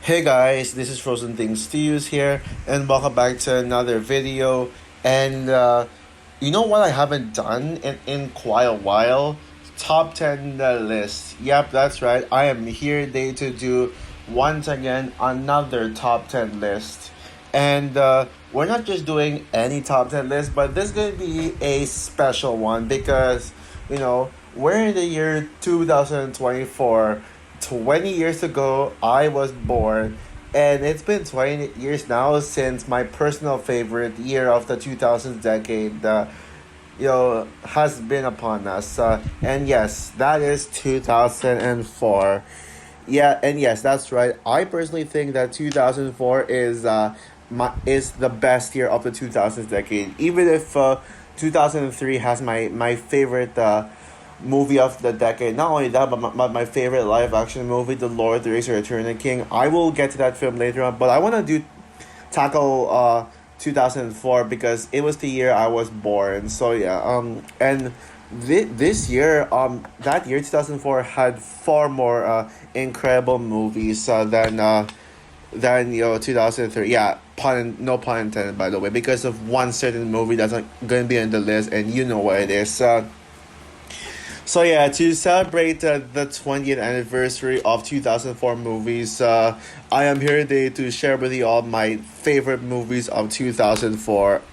Hey guys, this is Frozen Things Stews here, and welcome back to another video. And you know what I haven't done in quite a while? Top 10 list. Yep, that's right. I am here today to do once again another top 10 list. And we're not just doing any top 10 list, but this is going to be a special one because, we're in the year 2024. 20 years ago, I was born, and it's been 20 years now since my personal favorite year of the 2000s decade, has been upon us. And yes, that is 2004. Yeah, and yes, that's right. I personally think that 2004 is the best year of the 2000s decade. Even if 2003 has my favorite movie of the decade. Not only that, but my favorite live action movie, The Lord of the Rings: Return of the King. I will get to that film later on, but I want to do tackle 2004 because it was the year I was born. So yeah, and this year, that year 2004 had far more incredible movies than 2003. Yeah, no pun intended, by the way, because of one certain movie that's not going to be on the list, and you know what it is. So yeah, to celebrate the 20th anniversary of 2004 movies, I am here today to share with you all my favorite movies of 2004.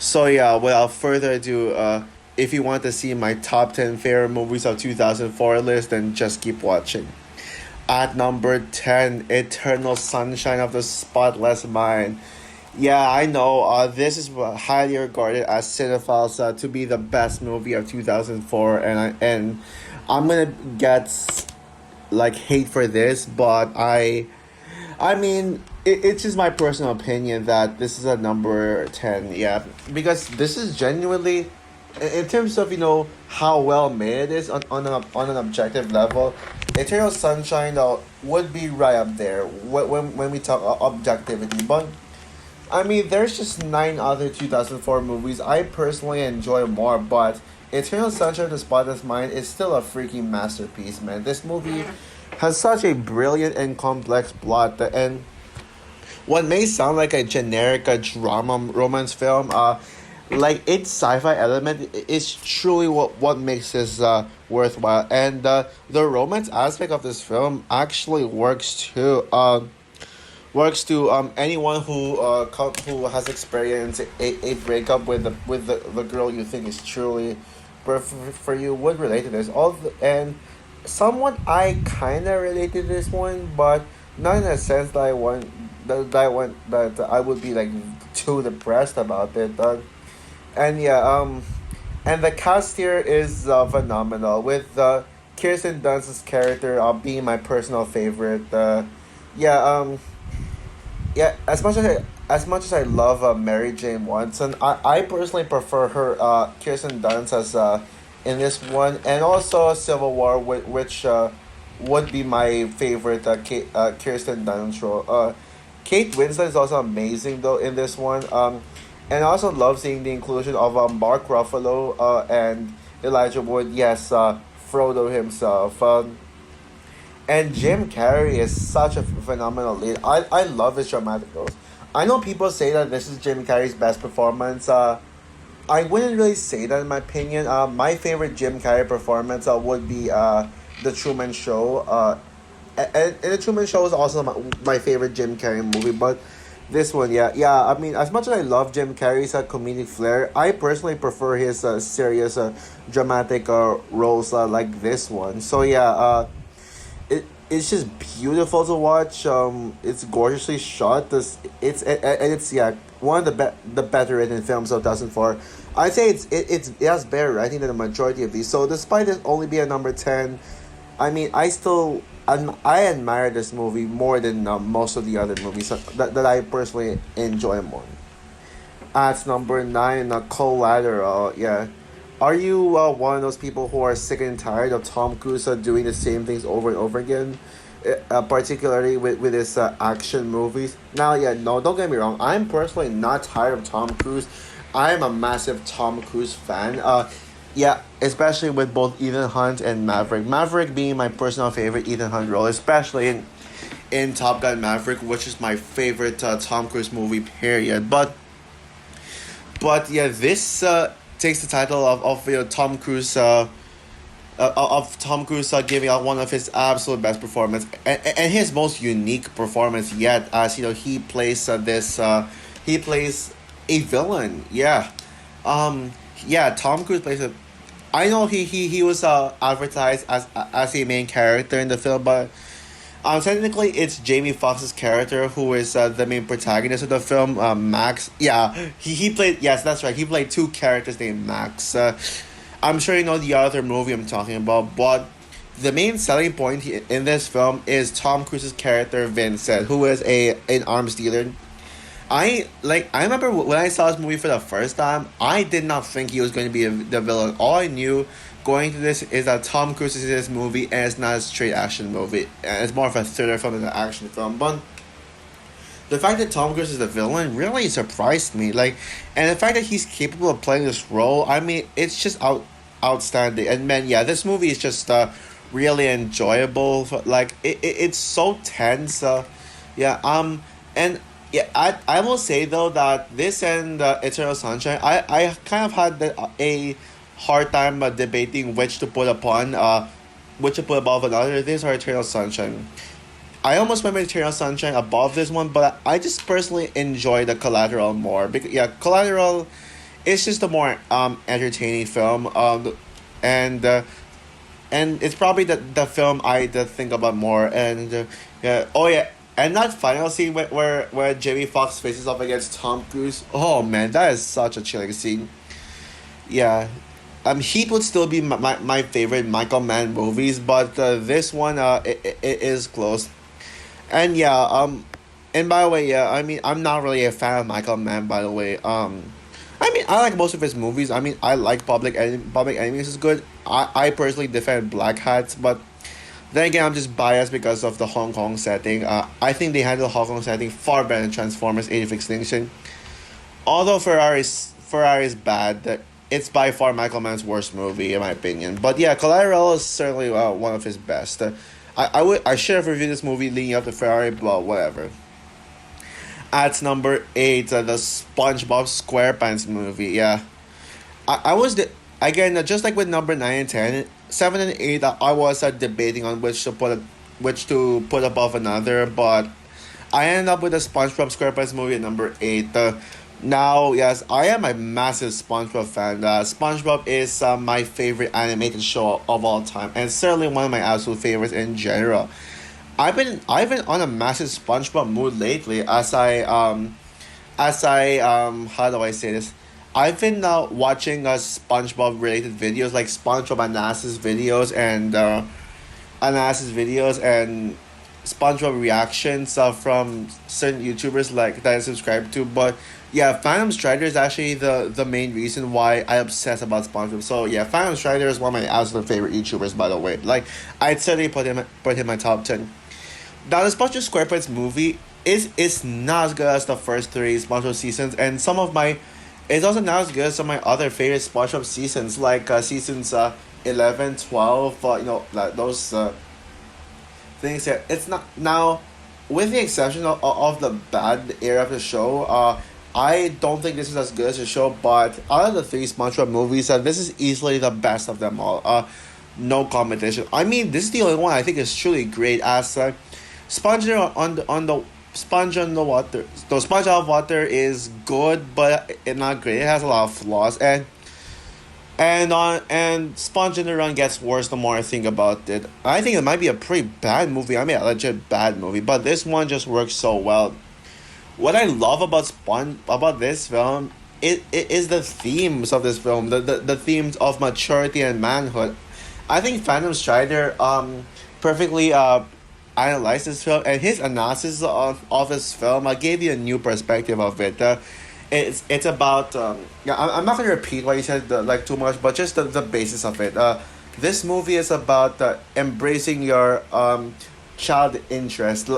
So yeah, without further ado, if you want to see my top 10 favorite movies of 2004 list, then just keep watching. At number 10, Eternal Sunshine of the Spotless Mind. Yeah, I know. This is highly regarded as cinephiles to be the best movie of 2004, and I'm gonna get like hate for this, but I mean it's just my personal opinion that this is a number 10. Yeah, because this is genuinely, in terms of how well made it is on an objective level. Eternal Sunshine would be right up there when we talk objectivity, but I mean, there's just nine other 2004 movies I personally enjoy more, but Eternal Sunshine of the Spotless Mind is still a freaking masterpiece, man. This movie has such a brilliant and complex plot, and what may sound like a generic drama romance film, like its sci-fi element is truly what makes this worthwhile, and the romance aspect of this film actually works too. Works to anyone who has experienced a breakup with the girl you think is truly perfect for you would relate to this. And somewhat I kind of relate to this one, but not in a sense that I would be like too depressed about it. And yeah, and the cast here is phenomenal, with Kirsten Dunst's character being my personal favorite. Yeah, yeah, as much as I love Mary Jane Watson, I personally prefer her, Kirsten Dunst, as in this one, and also Civil War, which would be my favorite Kirsten Dunst role. Kate Winslet is also amazing though in this one. And I also love seeing the inclusion of Mark Ruffalo and Elijah Wood. Yes, Frodo himself. And Jim Carrey is such a phenomenal lead. I love his dramatic roles. I know people say that this is Jim Carrey's best performance. I wouldn't really say that in my opinion. My favorite Jim Carrey performance would be The Truman Show. And The Truman Show is also my favorite Jim Carrey movie. But this one, yeah. I mean, as much as I love Jim Carrey's comedic flair, I personally prefer his serious, dramatic roles like this one. So yeah, it's just beautiful to watch. It's gorgeously shot. It's yeah, one of the better written films of 2004. I'd say it has better writing than the majority of these. So despite it only being a number 10, I mean I admire this movie more than most of the other movies that I personally enjoy more. At number 9, Collateral. Yeah. Are you one of those people who are sick and tired of Tom Cruise doing the same things over and over again? Particularly with his action movies. Now, yeah, no, don't get me wrong. I'm personally not tired of Tom Cruise. I am a massive Tom Cruise fan. Yeah, especially with both Ethan Hunt and Maverick. Maverick being my personal favorite Ethan Hunt role, especially in Top Gun Maverick, which is my favorite Tom Cruise movie. Period. But yeah, this takes the title of Tom Cruise. Of Tom Cruise giving out one of his absolute best performance and his most unique performance yet, as he plays he plays a villain. Yeah, Tom Cruise plays a. I know he was advertised as a main character in the film, but technically it's Jamie Foxx's character who is the main protagonist of the film. Max. Yeah, he played. Yes, that's right. He played two characters named Max. I'm sure you know the other movie I'm talking about, but the main selling point in this film is Tom Cruise's character Vincent, who is an arms dealer. I remember when I saw this movie for the first time, I did not think he was going to be the villain. All I knew going to this is that Tom Cruise is in this movie and it's not a straight action movie. And it's more of a thriller film than an action film. But the fact that Tom Cruise is the villain really surprised me. And the fact that he's capable of playing this role, I mean, it's just outstanding. And man, yeah, this movie is just really enjoyable. It's so tense. Yeah. And yeah, I will say though that this and Eternal Sunshine, I kind of had a hard time debating which to put which to put above another. This or Eternal Sunshine. I almost went with Eternal Sunshine above this one, but I just personally enjoy the Collateral more. Because yeah, Collateral is just a more entertaining film. And it's probably the film I think about more. And yeah, oh yeah. And that final scene where Jamie Foxx faces off against Tom Cruise. Oh man, that is such a chilling scene. Yeah. Heat would still be my favorite Michael Mann movies, but this one it is close. And yeah, and by the way, yeah, I mean I'm not really a fan of Michael Mann, by the way. I mean I like most of his movies. I mean I like Public Enemies is good. I personally defend Black Hats, but then again, I'm just biased because of the Hong Kong setting. I think they handle the Hong Kong setting far better than Transformers: Age of Extinction. Although Ferrari's bad, it's by far Michael Mann's worst movie in my opinion. But yeah, Collateral is certainly one of his best. I should have reviewed this movie leading up to Ferrari, but whatever. At number 8, the SpongeBob SquarePants movie. Yeah, I was again just like with number 9 and 10. 7 and 8, I was debating on which to put above another, but I ended up with the SpongeBob SquarePants movie at number 8. Now, yes, I am a massive SpongeBob fan. SpongeBob is my favorite animated show of all time, and certainly one of my absolute favorites in general. I've been on a massive SpongeBob mood lately, as I how do I say this? I've been watching SpongeBob related videos like SpongeBob and SpongeBob reactions from certain YouTubers like that I subscribe to. But yeah, Phantom Strider is actually the main reason why I obsess about SpongeBob. So yeah, Phantom Strider is one of my absolute favorite YouTubers, by the way. I'd certainly put him in my top 10. Now the SpongeBob SquarePants movie is not as good as the first three SpongeBob seasons, and some of my it's also not as good as some of my other favorite SpongeBob seasons, like seasons 11, 12, like those things that it's not now, with the exception of the bad era of the show. I don't think this is as good as the show, but out of the three SpongeBob movies, this is easily the best of them all. No competition. I mean, this is the only one I think is truly great. As Sponge on the Sponge on the Water. The Sponge Out of Water is good, but it's not great. It has a lot of flaws, and Sponge in the Run gets worse the more I think about it. I think it might be a pretty bad movie. I mean, a legit bad movie, but this one just works so well. What I love about this film, it is the themes of this film, the themes of maturity and manhood. I think Phantom Strider perfectly analyzed this film, and his analysis of this film gave you a new perspective of it. It's about yeah, I'm not gonna repeat what you said too much, but just the basis of it. This movie is about embracing your child interest,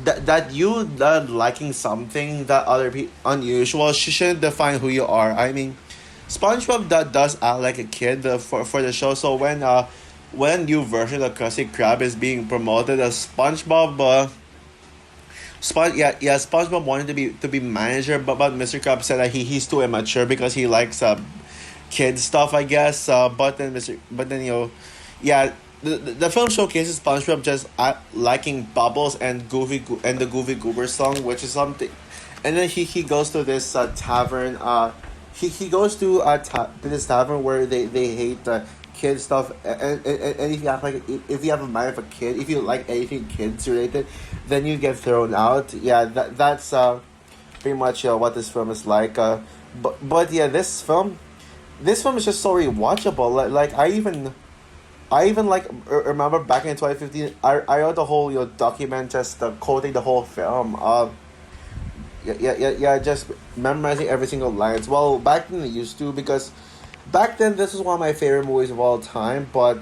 that you liking something that other people unusual shouldn't define who you are. I mean, SpongeBob does act like a kid for the show. So when a new version of Krusty Krab is being promoted as SpongeBob. SpongeBob wanted to be manager, but Mr. Krab said that he's too immature because he likes kid stuff, I guess. But then yeah, the film showcases SpongeBob just liking Bubbles and and the Goofy Goober song, which is something. And then he goes to this tavern. He goes to to this tavern where they hate kid stuff. And if you act like if you have a mind of a kid, if you like anything kids related, then you get thrown out. Yeah, that's pretty much what this film is like. But yeah, this film is just so rewatchable. Like I even like remember back in 2015. I wrote the whole document just quoting the whole film. Just memorizing every single lines. Well, back then I used to because back then this was one of my favorite movies of all time, but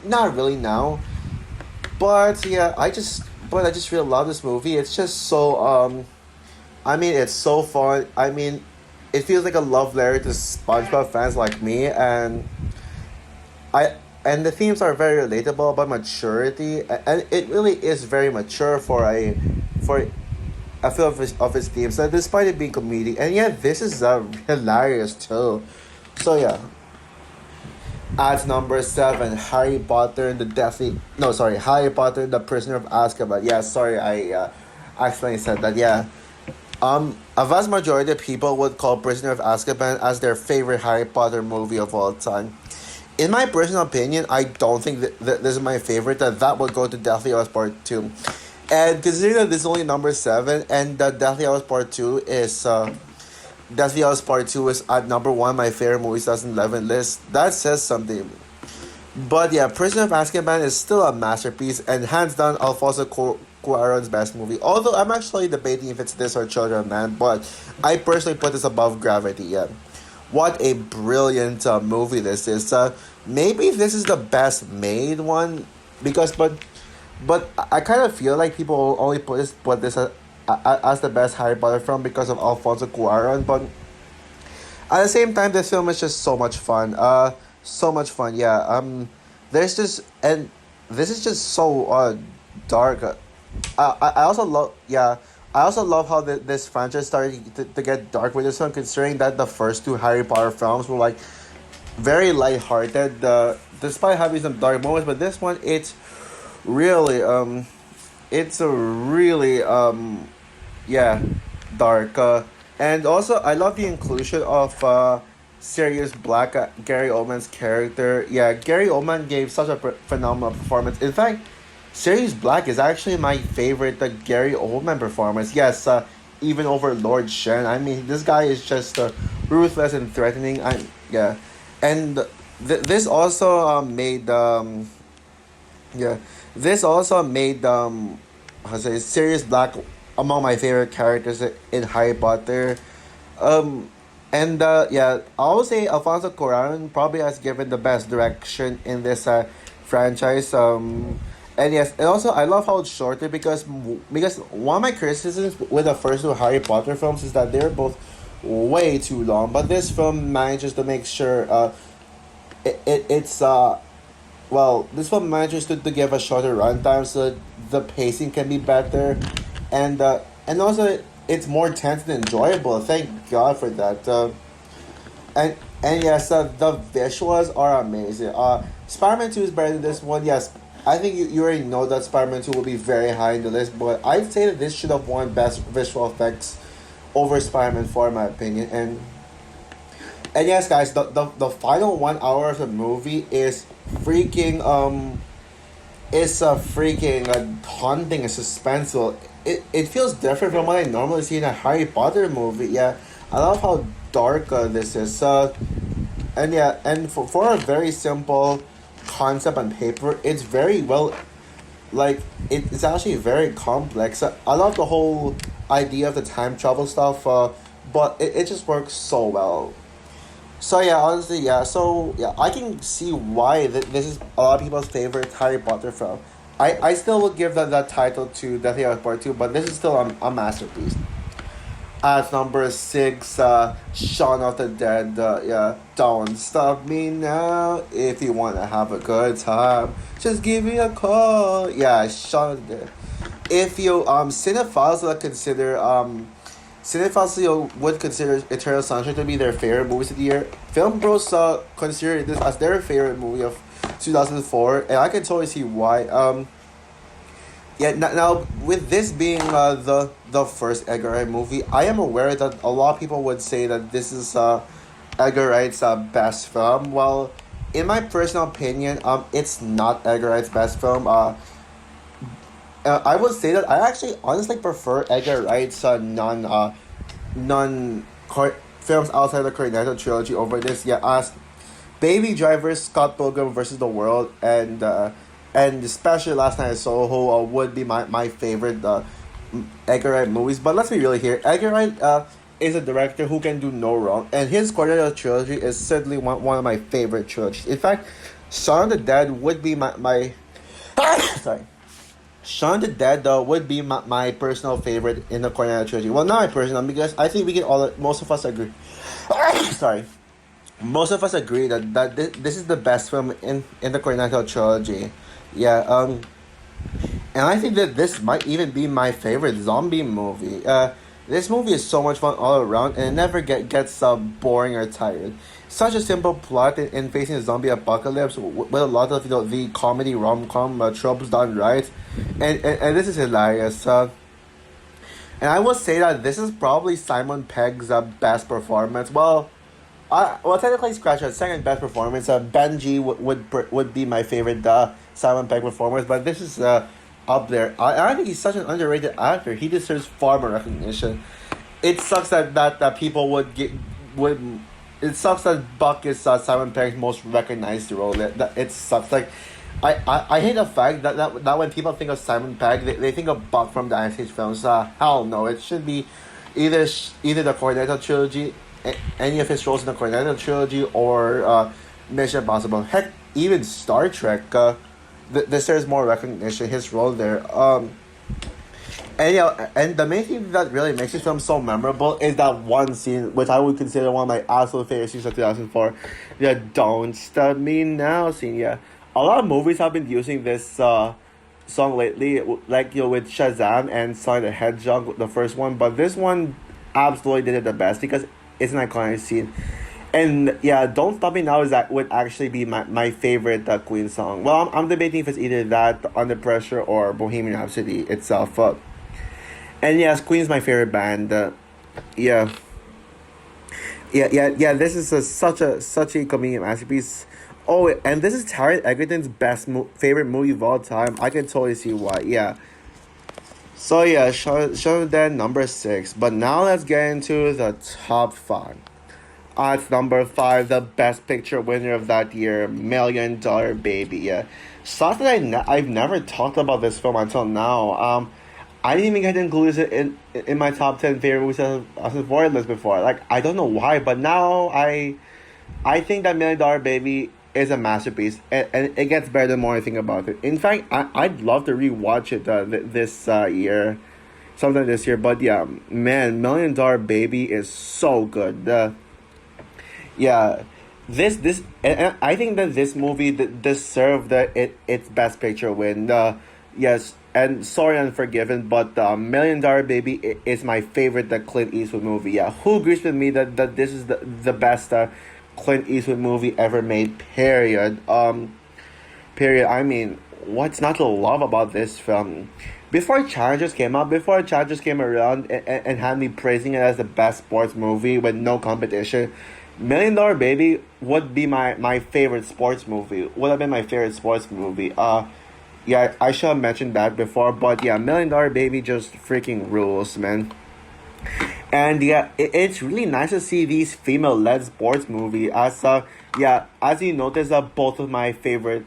not really now. But yeah, I just really love this movie. It's just so I mean it's so fun. I mean it feels like a love letter to SpongeBob fans like me, I and the themes are very relatable about maturity, and it really is very mature for a few of his themes. So despite it being comedic, and yeah, this is hilarious too. So yeah, at number seven, Harry Potter and the Deathly. No, sorry, Harry Potter and the Prisoner of Azkaban. Yeah, sorry, I accidentally said that. Yeah, a vast majority of people would call Prisoner of Azkaban as their favorite Harry Potter movie of all time. In my personal opinion, I don't think that this is my favorite. That would go to Deathly Hallows Part Two, and considering that this is only number seven, and that Deathly Hallows Part Two is at number one my favorite movies 2011 list. That says something. But yeah, Prisoner of Azkaban is still a masterpiece and hands down Cuarón's best movie. Although I'm actually debating if it's this or Children of Man, but I personally put this above Gravity. Yeah, what a brilliant movie this is. Maybe this is the best made one because, but I kind of feel like people only put this as the best Harry Potter film because of Alfonso Cuarón. But at the same time, this film is just so much fun. So much fun. Yeah. There's just and this is just so dark. I also love yeah. I also love how this franchise started to get dark with this one, considering that the first two Harry Potter films were like very lighthearted, despite having some dark moments. But this one, really it's a really yeah dark. And also I love the inclusion of Sirius Black, Gary Oldman's character. Yeah, Gary Oldman gave such a phenomenal performance. In fact, Sirius Black is actually my favorite Gary Oldman performance. Yes, even over Lord Shen. I mean, this guy is just ruthless and threatening. Yeah, and this also made yeah, this also made how to say Sirius Black among my favorite characters in Harry Potter. Um, and yeah, I would say Alfonso Cuarón probably has given the best direction in this franchise. And yes, and also I love how it's shorter because one of my criticisms with the first two Harry Potter films is that they're both way too long. But this film manages to make sure it's well, this film manages to give a shorter runtime so that the pacing can be better, and also it's more tense and enjoyable. Thank God for that. And yes, the visuals are amazing. Spider-Man 2 is better than this one. Yes, I think you already know that Spider-Man 2 will be very high in the list, but I'd say that this should have won Best Visual Effects over Spider-Man 4 in my opinion. And yes, guys, the final 1 hour of the movie is freaking it's a freaking haunting and suspenseful. It feels different from what I normally see in a Harry Potter movie. Yeah, I love how dark this is. And yeah, and for a very simple concept on paper, it's very well, like it's actually very complex. I love the whole idea of the time travel stuff, but it just works so well. So yeah, honestly, yeah. So yeah, I can see why this is a lot of people's favorite Harry Potter film. I still would give that title to Deathly Hallows Part Two, but this is still a masterpiece. At number six, Shaun of the Dead. Yeah, don't stop me now if you wanna have a good time. Just give me a call. Yeah, Shaun of the Dead. If you cinephiles would consider cinephiles would consider Eternal Sunshine to be their favorite movies of the year. Film Bros consider this as their favorite movie of 2004, and I can totally see why. Yeah, now with this being the first Edgar Wright movie, I am aware that a lot of people would say that this is Edgar Wright's best film. Well, in my personal opinion, it's not Edgar Wright's best film. I would say that I actually honestly prefer Edgar Wright's films outside the Cornetto trilogy over this. Yeah, as Baby Driver, Scott Pilgrim versus the World, and especially Last Night in Soho would be my favorite Edgar Wright movies. But let's be real here. Edgar Wright is a director who can do no wrong, and his Cornetto trilogy is certainly one of my favorite trilogies. In fact, Shaun of the Dead would be my sorry. Shaun of the Dead though would be my personal favorite in the Cornetto trilogy. Well, not my personal because I think we can all most of us agree. Sorry, most of us agree that this is the best film in the Cornetto trilogy. Yeah, and I think that this might even be my favorite zombie movie. This movie is so much fun all around, and it never gets boring or tired. Such a simple plot in facing a zombie apocalypse with a lot of the comedy rom com tropes done right, and this is hilarious. And I will say that this is probably Simon Pegg's best performance. Technically scratch that second best performance. Benji would be my favorite Simon Pegg performance, but this is up there. I think he's such an underrated actor. He deserves far more recognition. It sucks that people would. It sucks that Buck is Simon Pegg's most recognized role. That it sucks. Like, I hate the fact that when people think of Simon Pegg, they think of Buck from the Ice Age films. Hell no, it should be either the Cornetto trilogy, any of his roles in the Cornetto trilogy, or Mission Impossible. Heck, even Star Trek. Deserves more recognition. His role there. And the main thing that really makes this film so memorable is that one scene, which I would consider one of my absolute favorite scenes of 2004, the "Don't Stop Me Now" scene. Yeah, a lot of movies have been using this song lately, like with Shazam and Sonic the Hedgehog, the first one. But this one absolutely did it the best because it's an iconic scene. And yeah, "Don't Stop Me Now" would actually be my favorite Queen song. Well, I'm debating if it's either that, Under Pressure, or Bohemian Rhapsody itself. And yes, Queen's my favorite band. Yeah, yeah. This is such a convenient masterpiece. Oh, and this is Taron Egerton's favorite movie of all time. I can totally see why. Yeah. So yeah, Shaun of the Dead number six. But now let's get into the top five. At number five, the Best Picture winner of that year, Million Dollar Baby. Yeah, sucks that I've never talked about this film until now. I didn't even get to include it in my top 10 favorite movies of the Void list before. Like, I don't know why, but now I think that Million Dollar Baby is a masterpiece, and it gets better the more I think about it. In fact, I'd love to rewatch it this year, sometime this year. But yeah, man, Million Dollar Baby is so good. Yeah, and I think that this movie deserved its Best Picture win. Yes, and sorry, Unforgiven, but Million Dollar Baby is my favorite Clint Eastwood movie. Yeah, who agrees with me that this is the best Clint Eastwood movie ever made? Period. Period. I mean, what's not to love about this film? Before Challengers came around and had me praising it as the best sports movie with no competition, Million Dollar Baby would be my favorite sports movie. Would have been my favorite sports movie. Yeah, I should have mentioned that before, but yeah, Million Dollar Baby just freaking rules, man. And yeah, it's really nice to see these female-led sports movie. As you notice, both of my favorite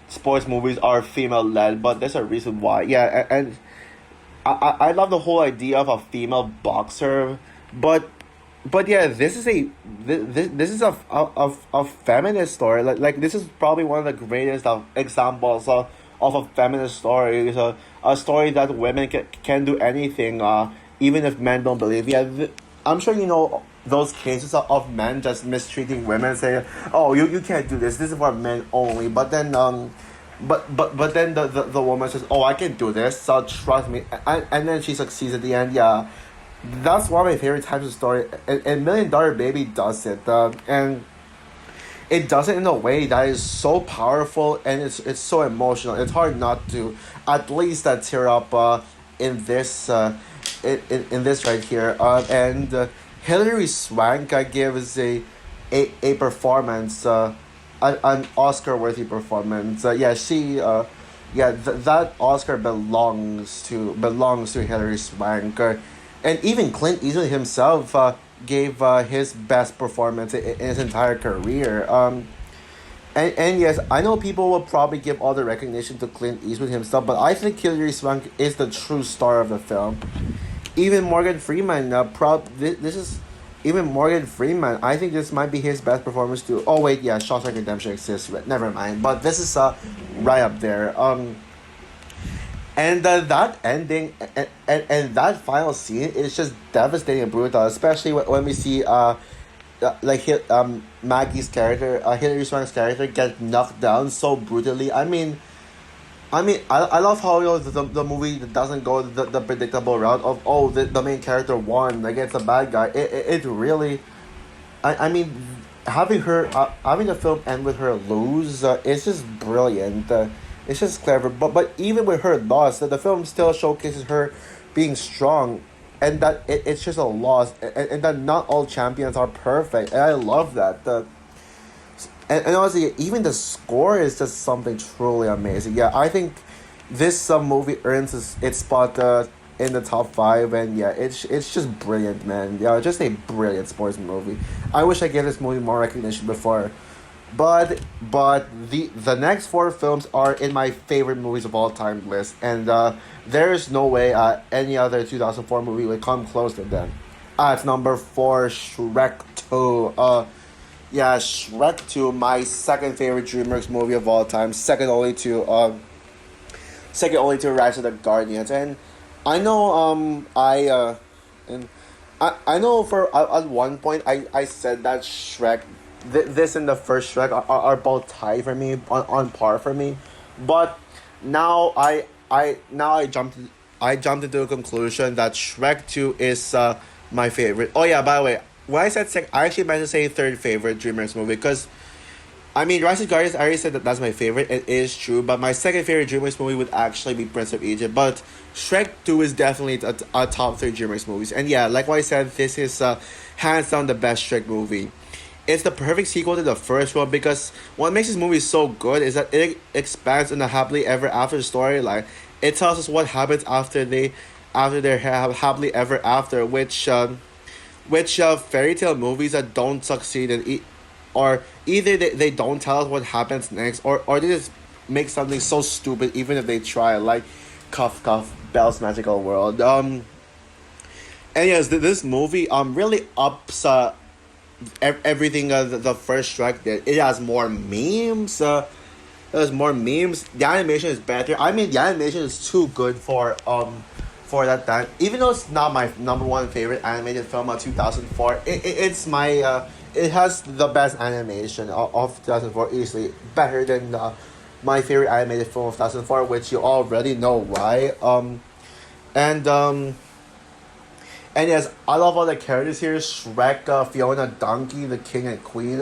sports movies are female-led, but there's a reason why. Yeah, and I love the whole idea of a female boxer, but yeah, this is a feminist story. Like this is probably one of the greatest examples of a feminist story. It's a story that women can do anything. even if men don't believe. Yeah, I'm sure you know those cases of men just mistreating women, saying, "Oh, you can't do this. This is for men only." But then but then the woman says, "Oh, I can do this. So trust me," and then she succeeds at the end. Yeah, that's one of my favorite types of story. And Million Dollar Baby does it, and it does it in a way that is so powerful and it's so emotional. It's hard not to at least tear up in this in this right here. And Hilary Swank gives a performance, an Oscar worthy performance. Yeah, that Oscar belongs to Hilary Swank. And even Clint Eastwood himself gave his best performance in his entire career. And yes, I know people will probably give all the recognition to Clint Eastwood himself, but I think Hilary Swank is the true star of the film. Even Morgan Freeman, this is even Morgan Freeman. I think this might be his best performance too. Oh wait, yeah, Shawshank Redemption exists. But never mind. But this is right up there. And that ending and that final scene is just devastating and brutal, especially when we see Maggie's character, Hilary Swank's character, get knocked down so brutally. I love how the movie doesn't go the predictable route of, oh, the main character won against the bad guy. It really, I mean, having the film end with her lose, it's just brilliant. It's just clever. But even with her loss, the film still showcases her being strong, and that it's just a loss, and that not all champions are perfect. And I love that. And honestly, even the score is just something truly amazing. Yeah, I think this movie earns its spot in the top five, and yeah, it's just brilliant, man. Yeah, just a brilliant sports movie. I wish I gave this movie more recognition before, but the next four films are in my favorite movies of all time list, and there is no way any other 2004 movie would come close to them. At number four, Shrek 2. Yeah, Shrek 2, my second favorite DreamWorks movie of all time, second only to Rise of the Guardians. And I know I know for at one point I said that Shrek, this and the first Shrek are both tied for me, on par for me, but now I jumped into a conclusion that Shrek 2 is my favorite. Oh yeah, by the way, when I said second, I actually meant to say third favorite DreamWorks movie, because I mean, Rise of Guardians, I already said that that's my favorite. It is true, but my second favorite DreamWorks movie would actually be Prince of Egypt. But Shrek 2 is definitely a top three DreamWorks movies. And yeah, like what I said, this is hands down the best Shrek movie. It's the perfect sequel to the first one, because what makes this movie so good is that it expands on the happily ever after storyline. It tells us what happens after they have happily ever after, which fairy tale movies that don't succeed or either they don't tell us what happens next, or they just make something so stupid even if they try, like Cuff Cuff Belle's Magical World. And yes, this movie really ups everything the first Shrek did. It has more memes. There's more memes. The animation is better. I mean, the animation is too good for that time. Even though it's not my number one favorite animated film of 2004, it's my it has the best animation of 2004, easily better than my favorite animated film of 2004, which you already know why. And yes, I love all the characters here. Shrek, Fiona, Donkey, the King and Queen.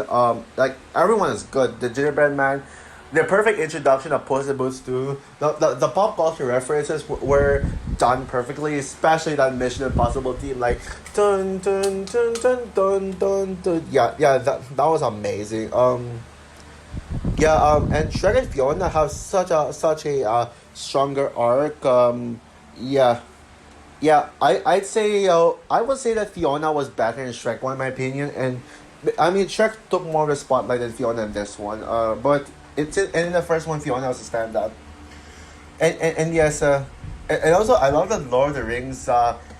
Like, everyone is good. The Gingerbread Man, the perfect introduction of Puss in Boots too. The pop culture references were done perfectly, especially that Mission Impossible theme, like dun dun dun dun dun dun dun. Yeah, that was amazing. And Shrek and Fiona have such a stronger arc. I'd say I would say that Fiona was better in Shrek 1 in my opinion, and I mean Shrek took more of the spotlight than Fiona in this one. But in the first one, Fiona was a standout. And yes, and also I love the Lord of the Rings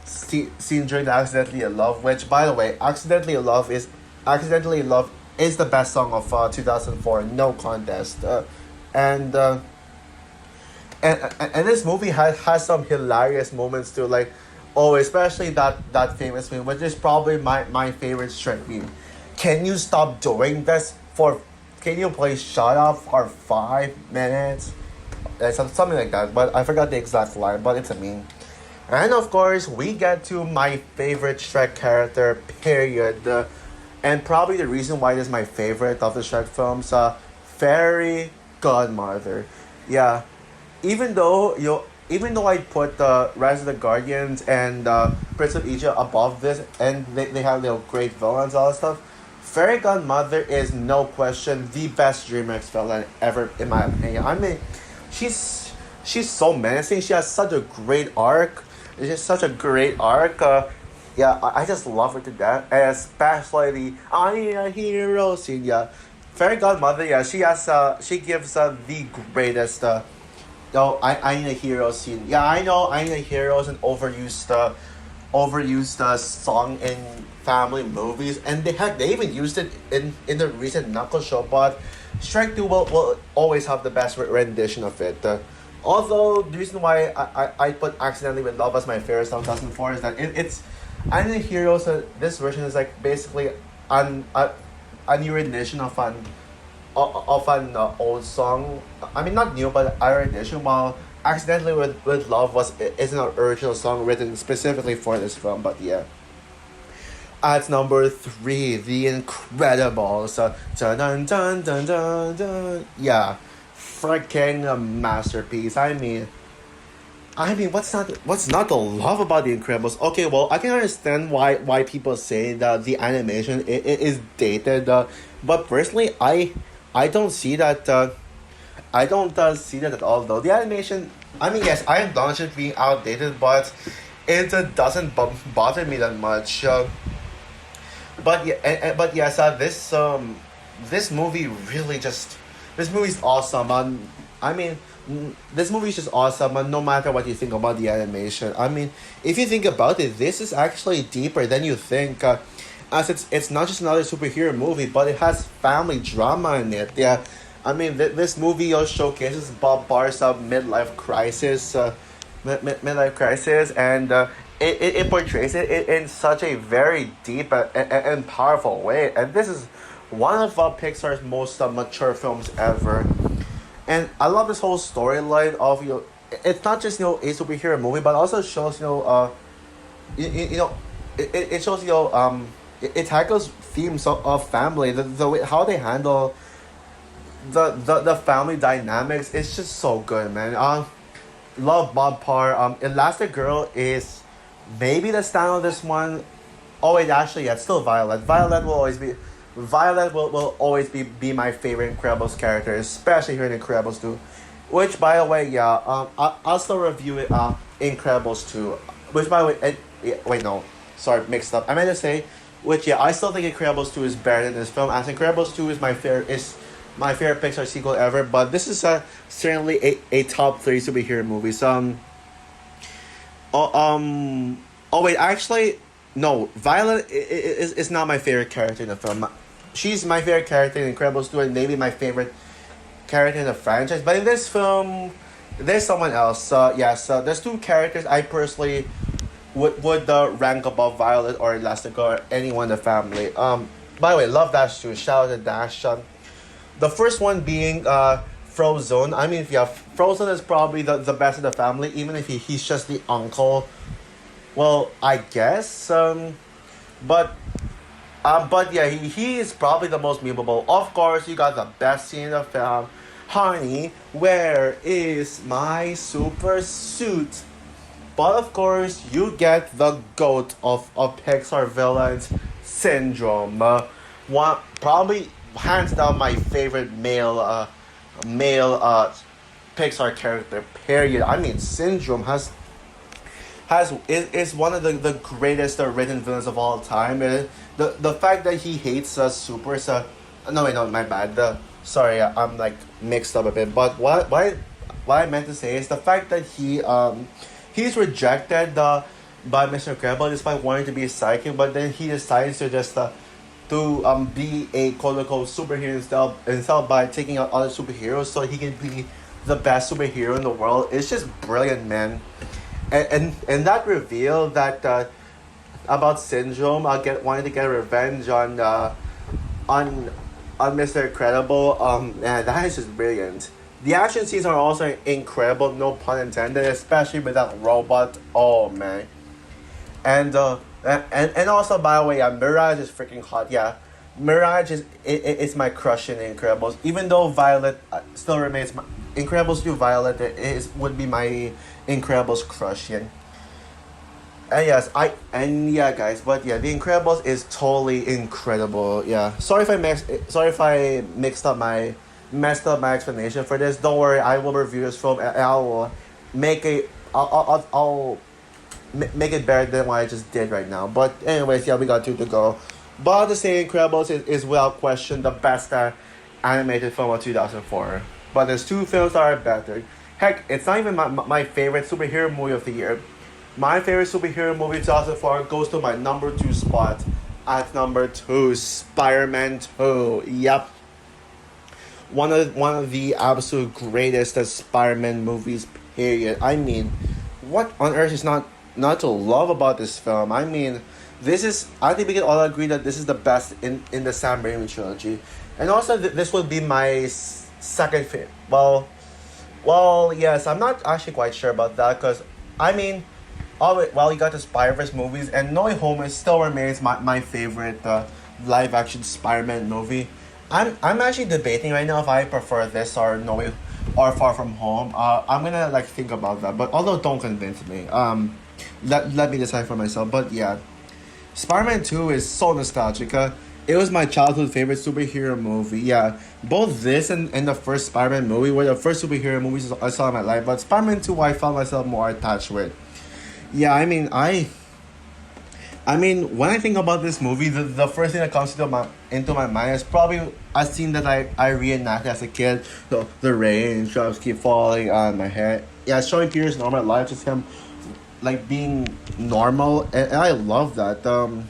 scene during the Accidentally in Love, which, by the way, Accidentally in Love is the best song of 2004, no contest. And and this movie has some hilarious moments too, like Oh, especially that famous meme, which is probably my favorite Shrek meme. Can you stop doing this for? Can you please shut up for 5 minutes? Something like that. But I forgot the exact line. But it's a meme. And of course, we get to my favorite Shrek character. Period. And probably the reason why it is my favorite of the Shrek films. Fairy Godmother. Yeah, even though I put the Rise of the Guardians and Prince of Egypt above this, and they have great villains, all that stuff. Fairy Godmother is no question the best DreamWorks villain ever, in my opinion. I mean, she's so menacing. She has such a great arc. It's just such a great arc. Yeah, I just love her to death, especially the "I Need a Hero" scene. Yeah, Fairy Godmother. Yeah, she gives the greatest. No, I need a hero scene. Yeah, I know I need a hero is an overused song in family movies, and they even used it in the recent Knuckles show. But Shrek 2 will always have the best rendition of it. Although the reason why I put accidentally with Love as my favorite song 2004 is that it's I need a hero. So this version is like basically a new rendition of an old song. I mean, not new, but our edition. While accidentally with love is an original song written specifically for this film. But yeah, at number three, The Incredibles. Dun dun dun dun dun dun. Yeah, freaking masterpiece. I mean, what's not to love about The Incredibles? Okay, well, I can understand why people say that the animation it is dated, but personally, I don't see that. I don't see that at all. Though the animation, I mean, yes, I acknowledge it being outdated, but it doesn't bother me that much. But yeah, but yes, this movie really just this movie is awesome. I mean, this movie is just awesome. And no matter what you think about the animation, I mean, if you think about it, this is actually deeper than you think. As it's not just another superhero movie, but it has family drama in it. Yeah, I mean, this movie showcases Bob Barr's midlife crisis, midlife crisis, and it portrays it in such a very deep and powerful way. And this is one of Pixar's most mature films ever. And I love this whole storyline of it's not just a superhero movie, but also shows it shows it tackles themes of family, the way how they handle the family dynamics. It's just so good, man. Love Bob Parr. Elastic Girl is maybe the style of this one. Oh wait, actually, yeah, it's still Violet. Violet will always be my favorite Incredibles character, especially here in Incredibles 2. Which, by the way, yeah, I'll still review it. Incredibles 2. Which, by the way, yeah, wait, no, sorry, mixed up. I meant to say, which, yeah, I still think Incredibles 2 is better than this film. As Incredibles 2 is my favorite Pixar sequel ever. But this is certainly a top three superhero movie. So oh wait, actually, no, Violet is not my favorite character in the film. She's my favorite character in Incredibles 2 and maybe my favorite character in the franchise. But in this film, there's someone else. Yes, there's two characters I personally would rank above Violet or Elastigirl or anyone in the family. By the way, love Dash too. Shout out to Dash. The first one being Frozone. I mean, yeah, Frozone is probably the best of the family, even if he's just the uncle. Well, I guess. But yeah, he is probably the most memeable. Of course, you got the best scene in the film. Honey, where is my super suit? But of course, you get the goat of Pixar villains, Syndrome. One probably hands down my favorite male Pixar character. Period. I mean, Syndrome is one of the greatest written villains of all time. The fact that he hates supers. No wait, no, my bad. Sorry, I'm like mixed up a bit. But what I meant to say is the fact that he's rejected by Mr. Incredible despite wanting to be a psychic, but then he decides to just to be a quote unquote superhero instead by taking out other superheroes so he can be the best superhero in the world. It's just brilliant, man. And that reveal that about Syndrome, get wanted to get revenge on on Mr. Incredible. Man, that is just brilliant. The action scenes are also incredible, no pun intended, especially with that robot. Oh man. And also, by the way, yeah, Mirage is freaking hot. Yeah, Mirage is my crush in Incredibles. Even though Violet still remains my Incredibles 2 Violet is would be my Incredibles crush. Yeah. And yes, and yeah, guys, but yeah, The Incredibles is totally incredible. Yeah, sorry if I messed up my explanation for this. Don't worry, I will review this film and I'll make it. Make it better than what I just did right now. But anyways, yeah, we got two to go. But to say Incredibles is without question the best animated film of 2004. But there's two films that are better. Heck, it's not even my favorite superhero movie of the year. My favorite superhero movie 2004 goes to my number two spot. At number two, Spider-Man 2. Yep. One of the absolute greatest Spider-Man movies, period. I mean, what on earth is not to love about this film? I mean, I think we can all agree that this is the best in the Sam Raimi trilogy. And also, this would be my second favorite. Well, yes, I'm not actually quite sure about that because, I mean, you got the Spider-Verse movies, and No Way Home still remains my favorite live action Spider-Man movie. I'm actually debating right now if I prefer this or No Way or Far From Home. I'm gonna like think about that, but although don't convince me. Let me decide for myself. But yeah, Spider-Man 2 is so nostalgic. It was my childhood favorite superhero movie. Yeah, both this and the first Spider-Man movie were the first superhero movies I saw in my life. But Spider-Man 2, I found myself more attached with. Yeah, I mean, when I think about this movie, the first thing that comes into my mind is probably a scene that I reenacted as a kid. The raindrops keep falling on my head. Yeah, showing Peter's normal life, just him like being normal, and I love that. And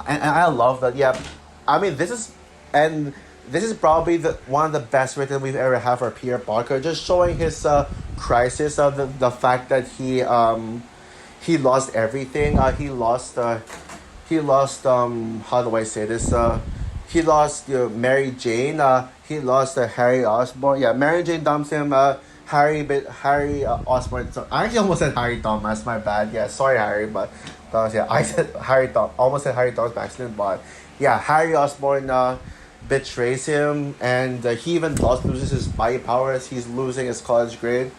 I love that. Yeah, I mean, this is probably the one of the best written we've ever had for Peter Parker. Just showing his crisis of the fact that he lost everything. He lost how do I say this? He lost Mary Jane. He lost Harry Osborn. Yeah, Mary Jane dumps him. Harry Osborn. So I actually almost said Harry Thomas. My bad. Yeah, sorry Harry, but yeah, I said almost said Harry Thomas by accident. But yeah, Harry Osborn betrays him, and he even loses his body powers. He's losing his college grade,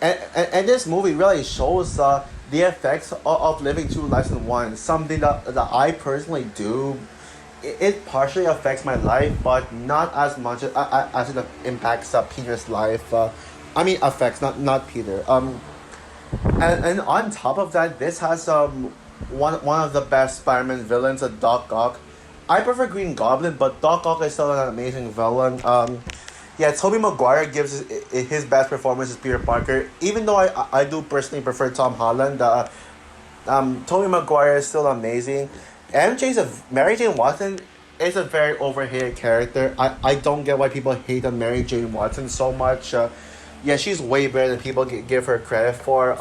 and this movie really shows the effects of living two lives in one. Something that I personally do. It partially affects my life, but not as much as it impacts Peter's life. I mean, affects not Peter. And on top of that, this has one of the best Spider-Man villains, Doc Ock. I prefer Green Goblin, but Doc Ock is still an amazing villain. Yeah, Tobey Maguire gives his best performance as Peter Parker. Even though I do personally prefer Tom Holland, Tobey Maguire is still amazing. Mary Jane Watson is a very overhated character. I don't get why people hate on Mary Jane Watson so much. Yeah, she's way better than people give her credit for.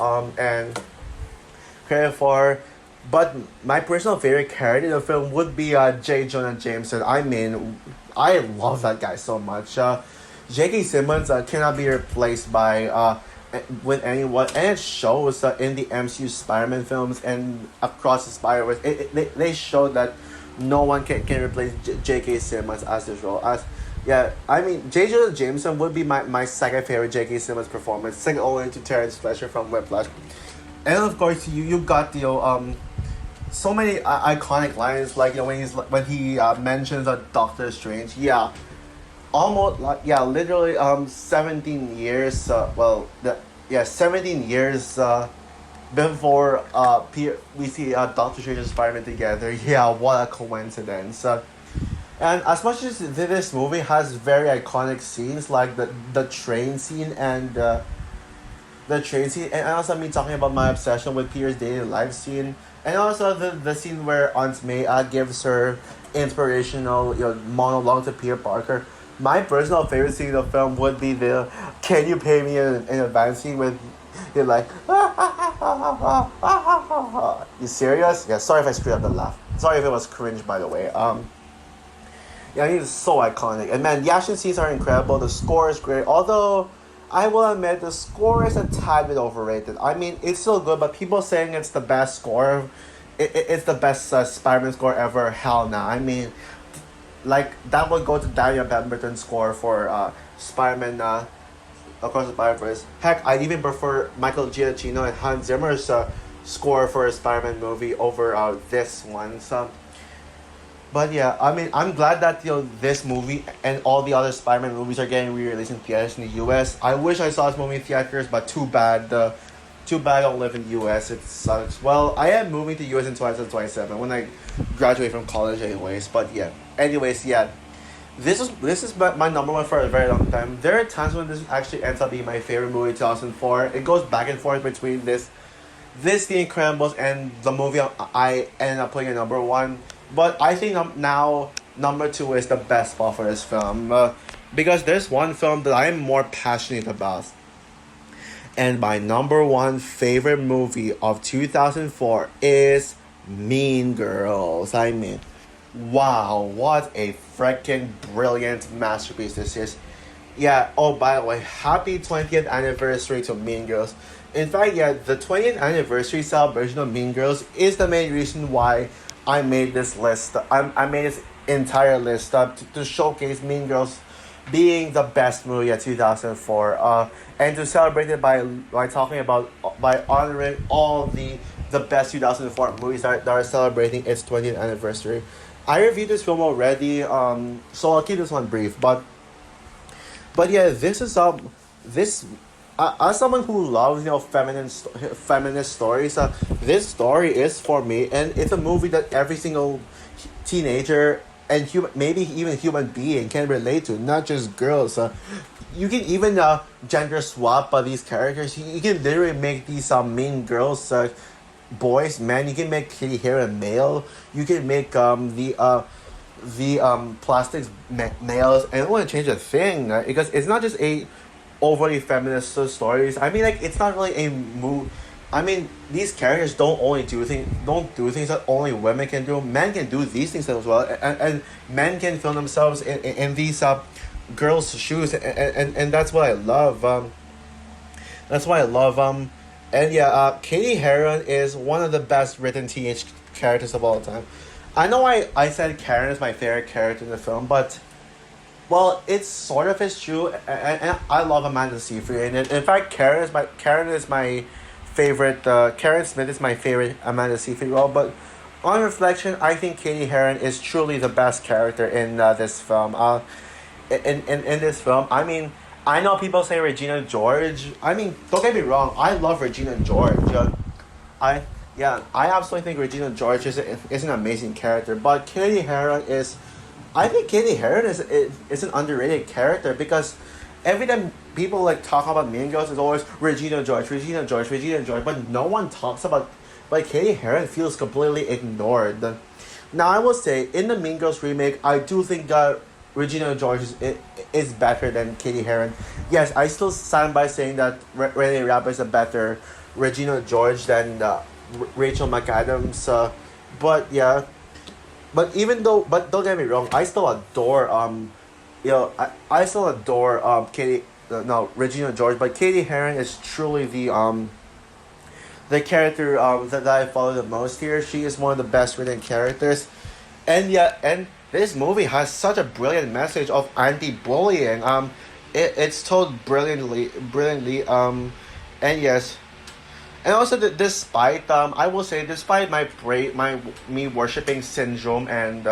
But my personal favorite character in the film would be J. Jonah Jameson. I mean, I love that guy so much. J.K. Simmons cannot be replaced by with anyone, and it shows in the MCU Spider-Man films and across the Spider-Verse. They show that no one can replace J.K. Simmons as this role. Yeah, I mean, J. Jonah Jameson would be my second favorite J.K. Simmons performance, second only to Terrence Fletcher from Whiplash. And of course, you got so many iconic lines, like when he mentions Doctor Strange. Yeah, almost like literally 17 years 17 years before we see Doctor Strange and Spider-Man together. Yeah, what a coincidence. And as much as this movie has very iconic scenes like the train scene and and also me talking about my obsession with Peter's daily life scene, and also the scene where Aunt May gives her inspirational monologue to Peter Parker. My personal favorite scene of the film would be the "Can you pay me in advance" scene You're like, you serious? Yeah, sorry if I screwed up the laugh. Sorry if it was cringe, by the way. Yeah, I mean, it's so iconic. And man, the action scenes are incredible. The score is great. Although, I will admit, the score is a tad bit overrated. I mean, it's still good, but people saying it's the best score, it's the best Spider-Man score ever. Hell nah. I mean, like, that would go to Daniel Pemberton's score for Spider-Man Across the Spider-Verse. Heck, I'd even prefer Michael Giacchino and Hans Zimmer's score for a Spider-Man movie over this one. So, but yeah, I mean, I'm glad that this movie and all the other Spider-Man movies are getting re-released in theaters in the U.S. I wish I saw this movie in theaters, but too bad. Too bad I don't live in the U.S. It sucks. Well, I am moving to the U.S. in 2027 when I graduate from college, anyways. But yeah, anyways, yeah. This is my number one for a very long time. There are times when this actually ends up being my favorite movie, 2004. It goes back and forth between this The Incredibles, and the movie I ended up putting at number one. But I think now number two is the best spot for this film, because there's one film that I'm more passionate about. And my number one favorite movie of 2004 is Mean Girls. I mean, wow, what a freaking brilliant masterpiece this is. Yeah, oh, by the way, happy 20th anniversary to Mean Girls. In fact, yeah, the 20th anniversary celebration of Mean Girls is the main reason why I made this list. I made this entire list to showcase Mean Girls being the best movie of 2004. And to celebrate it by honoring all the best 2004 movies that are celebrating its 20th anniversary. I reviewed this film already, so I'll keep this one brief. But yeah, this is this as someone who loves feminist stories, this story is for me, and it's a movie that every single teenager and maybe even human being can relate to, not just girls. You can even gender swap these characters. You can literally make these Mean Girls boys, man. You can make Kitty Heron male. You can make the plastics males, and I don't want to change a thing, because it's not just a overly feminist stories. I mean, like, it's not really a move. I mean, these characters don't do things that only women can do. Men can do these things as well, and men can film themselves in these girls' shoes, and that's what I love. That's why I love and yeah, Katie Heron is one of the best written teenage characters of all time. I know I said Karen is my favorite character in the film, but well, it's sort of is true, and I love Amanda Seyfried. And in fact, Karen is my favorite. Karen Smith is my favorite Amanda Seyfried role. But on reflection, I think Katie Heron is truly the best character in this film. In this film, I mean, I know people say Regina George. I mean, don't get me wrong, I love Regina George. I absolutely think Regina George is an amazing character. But Katie Heron is, I think Katie Heron is an underrated character, because every time people like talk about Mean Girls, it's always Regina George, but no one talks about, like, Katie Heron feels completely ignored. Now, I will say, in the Mean Girls remake, I do think that Regina George is better than Katie Heron. Yes, I still stand by saying that Renee Rapp is a better Regina George than Rachel McAdams. But yeah, but don't get me wrong, I still adore I still adore Regina George, but Katie Heron is truly the character that I follow the most here. She is one of the best written characters, and yeah, and this movie has such a brilliant message of anti-bullying. It's told brilliantly. And yes, and also despite I will say, despite me worshiping Syndrome and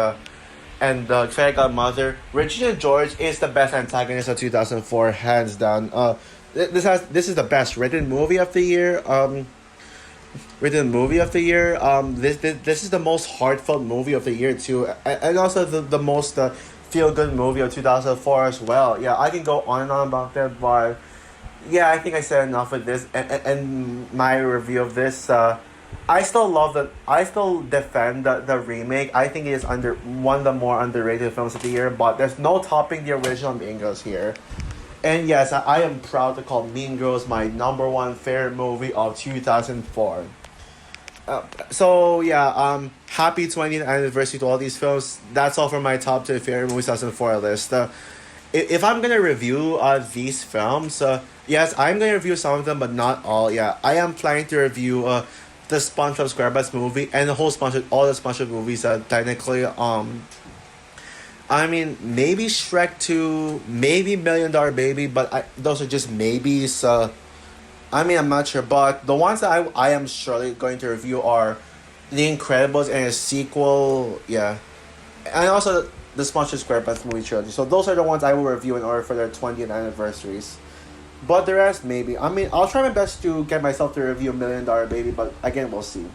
Fairy Godmother, Regina George is the best antagonist of 2004, hands down. This is the best written movie of the year. This is the most heartfelt movie of the year too, and also the most feel good movie of 2004 as well. Yeah, I can go on and on about that, but yeah, I think I said enough of this and my review of this. I still defend the remake. I think it is one of the more underrated films of the year, but there's no topping the original Mean Girls here. And yes, I am proud to call Mean Girls my number one favorite movie of 2004. So yeah, happy 20th anniversary to all these films. That's all for my top 10 favorite movies 2004 list. If I'm gonna review these films, yes, I'm gonna review some of them, but not all. Yeah, I am planning to review the SpongeBob SquarePants movie and the whole SpongeBob, all the SpongeBob movies. Technically, I mean, maybe Shrek 2, maybe Million Dollar Baby, but those are just maybes. I mean, I'm not sure, but the ones that I am surely going to review are The Incredibles and a sequel, yeah, and also the SpongeBob SquarePants movie trilogy. So those are the ones I will review in order for their 20th anniversaries. But the rest, maybe. I mean, I'll try my best to get myself to review Million Dollar Baby, but again, we'll see.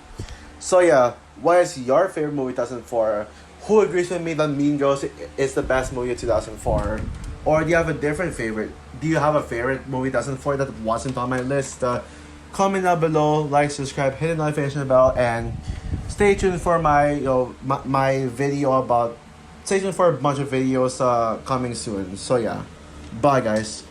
So yeah, what is your favorite movie 2004? Who agrees with me that Mean Girls is the best movie of 2004? Or do you have a different favorite? Do you have a favorite movie 2004 that wasn't on my list? Comment down below, like, subscribe, hit the notification bell, and stay tuned for my my video about. Stay tuned for a bunch of videos coming soon. So yeah, bye guys.